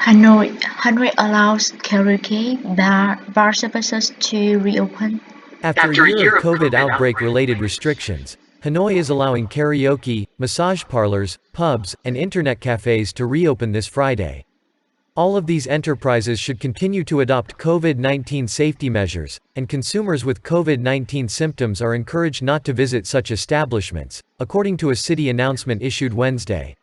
Hanoi allows karaoke bar services to reopen. After a year of COVID outbreak-related restrictions, Hanoi is allowing karaoke, massage parlors, pubs, and internet cafes to reopen this Friday. All of these enterprises should continue to adopt COVID-19 safety measures, and consumers with COVID-19 symptoms are encouraged not to visit such establishments, according to a city announcement issued Wednesday.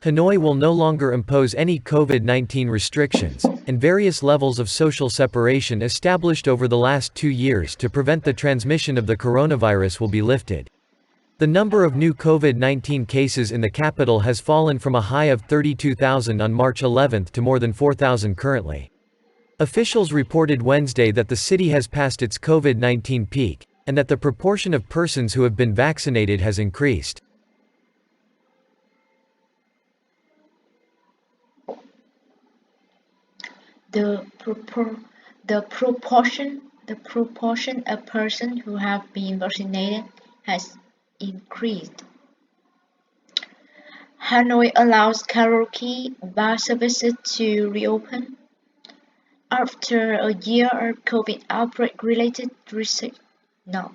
Hanoi will no longer impose any COVID-19 restrictions, and various levels of social separation established over the last 2 years to prevent the transmission of the coronavirus will be lifted. The number of new COVID-19 cases in the capital has fallen from a high of 32,000 on March 11 to more than 4,000 currently. Officials reported Wednesday that the city has passed its COVID-19 peak, and that the proportion of persons who have been vaccinated has increased. The propor- the proportion of persons who have been vaccinated has increased. Hanoi allows karaoke bar services to reopen after a year of COVID outbreak-related research. No.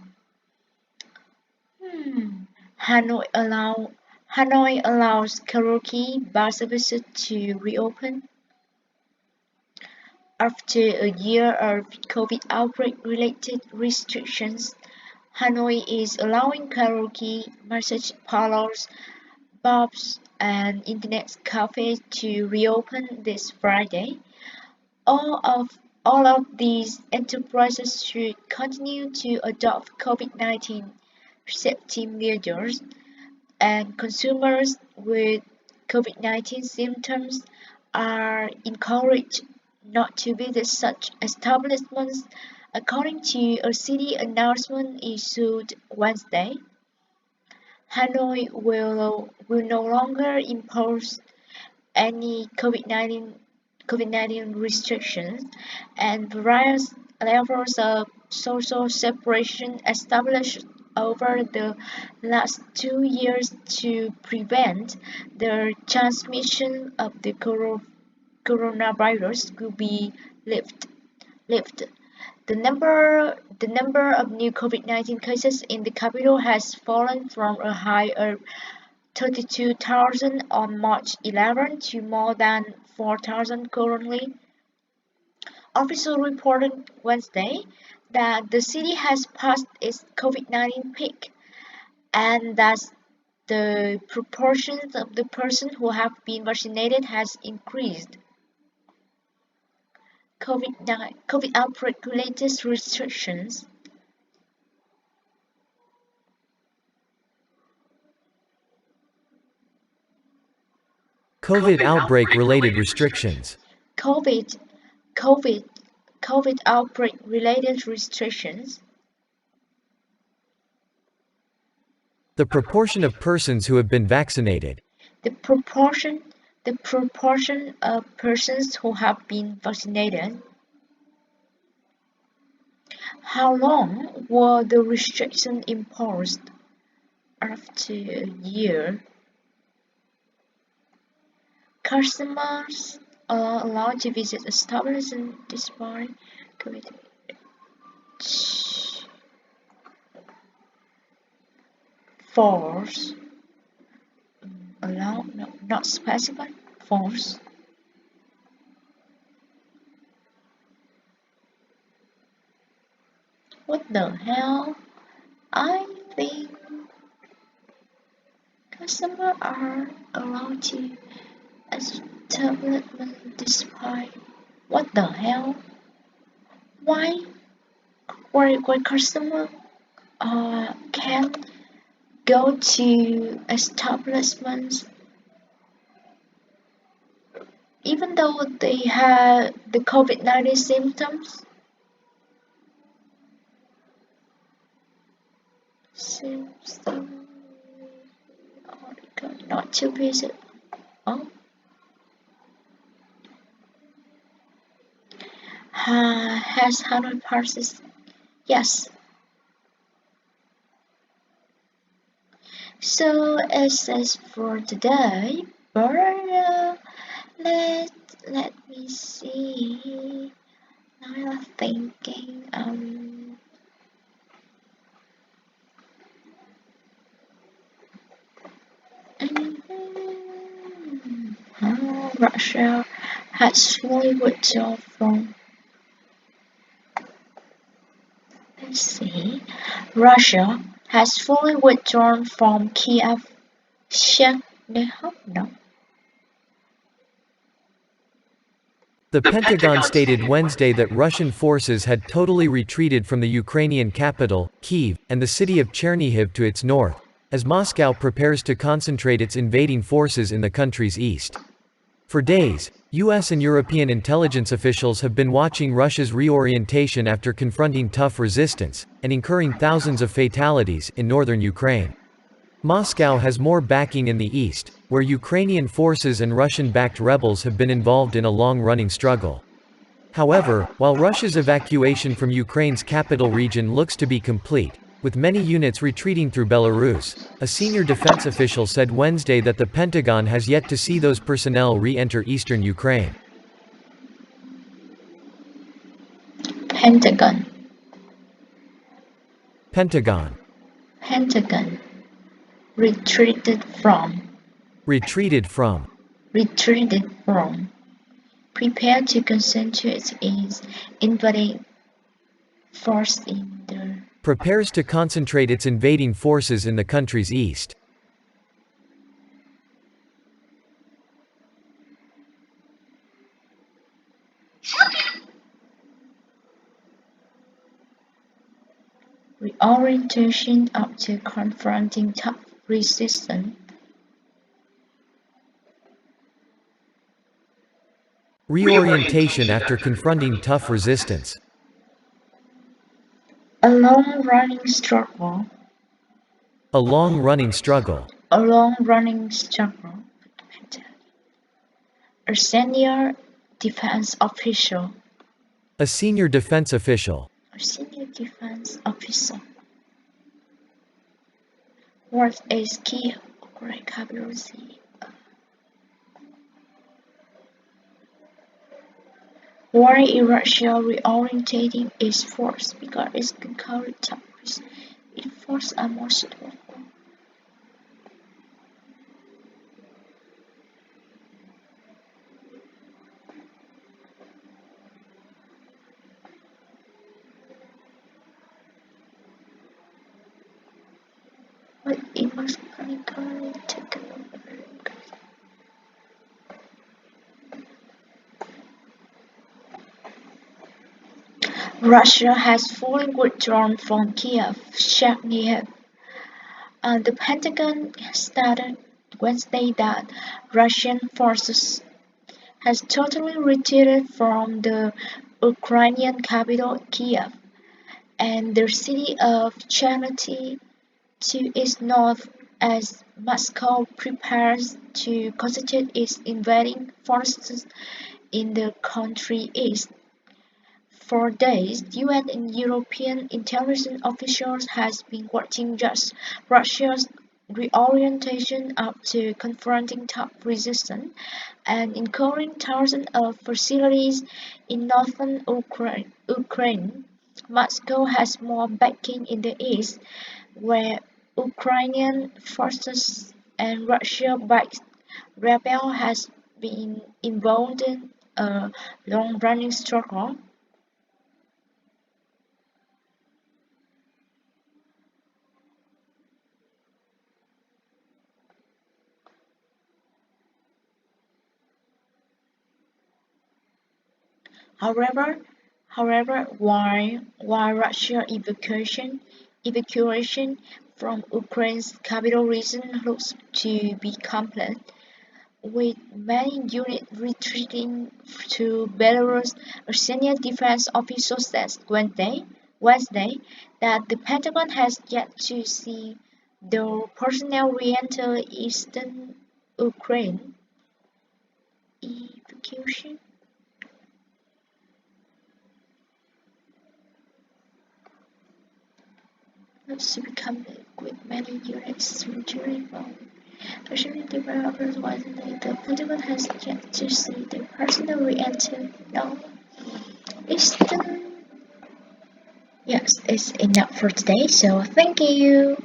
Hanoi allow Hanoi allows karaoke bar services to reopen after a year of COVID outbreak-related restrictions. Hanoi is allowing karaoke, massage parlors, pubs, and internet cafes to reopen this Friday. All of all of these enterprises should continue to adopt COVID-19 safety measures, and consumers with COVID-19 symptoms are encouraged not to visit such establishments, according to a city announcement issued Wednesday. Hanoi will no longer impose any COVID-19 restrictions, and various levels of social separation established over the last 2 years to prevent the transmission of the coronavirus will be lifted. The number of new COVID-19 cases in the capital has fallen from a high of 32,000 on March 11 to more than 4,000 currently. Officials reported Wednesday that the city has passed its COVID-19 peak, and that the proportion of the persons who have been vaccinated has increased. COVID outbreak-related restrictions. COVID outbreak-related restrictions. COVID COVID COVID outbreak-related restrictions. The proportion of persons who have been vaccinated. The proportion the proportion of persons who have been vaccinated. How long were the restrictions imposed? After a year, customers are allowed to visit establishments despite COVID. Force allow, no, not specified. Force. What the hell? I think customers are allowed to establishment despite. What the hell? Why? Why customer can go to establishments even though they have the COVID-19 symptoms? Seems the article not to visit. Oh. Has Hanoi passes? Yes. So it says for today, but let Russia has fully withdrawn from let's see. Russia has fully withdrawn from Kiev. Czech no. The Pentagon stated Wednesday that Russian forces had totally retreated from the Ukrainian capital, Kyiv, and the city of Chernihiv to its north, as Moscow prepares to concentrate its invading forces in the country's east. For days, US and European intelligence officials have been watching Russia's reorientation after confronting tough resistance, and incurring thousands of fatalities in northern Ukraine. Moscow has more backing in the east, where Ukrainian forces and Russian-backed rebels have been involved in a long-running struggle. However, while Russia's evacuation from Ukraine's capital region looks to be complete, with many units retreating through Belarus, a senior defense official said Wednesday that the Pentagon has yet to see those personnel re-enter eastern Ukraine. Pentagon. Pentagon. Pentagon. Retreated from. Retreated from. Retreated from. Prepare to concentrate its invading force in the Prepares to concentrate its invading forces in the country's east. reorientation after confronting tough resistance. Reorientation after confronting tough resistance. A long-running struggle. A long-running struggle. A long-running struggle. A senior defense official. A senior defense official. A senior defense officer. What is key vocabulary? Why is Russia reorientating its force? Because its concurrent topics its forces are more suitable. But it must concurrently take Russia has fully withdrawn from Kiev, Chernihiv. The Pentagon stated Wednesday that Russian forces has totally retreated from the Ukrainian capital Kiev and the city of Chernihiv to its north as Moscow prepares to concentrate its invading forces in the country east. For days, UN and European intelligence officials has been watching Russia's reorientation after confronting tough resistance and incurring thousands of facilities in northern Ukraine. Moscow has more backing in the east, where Ukrainian forces and Russia-backed rebels has been involved in a long-running struggle. However, while Russia evacuation from Ukraine's capital region looks to be complete, with many units retreating to Belarus, a senior defense official said Wednesday that the Pentagon has yet to see the personnel re-enter eastern Ukraine. Evacuation looks to be complete, with many units retreating from Russian developers Wednesday. The Pentagon has yet to see the personnel re-enter eastern. Yes, it's enough for today, so thank you.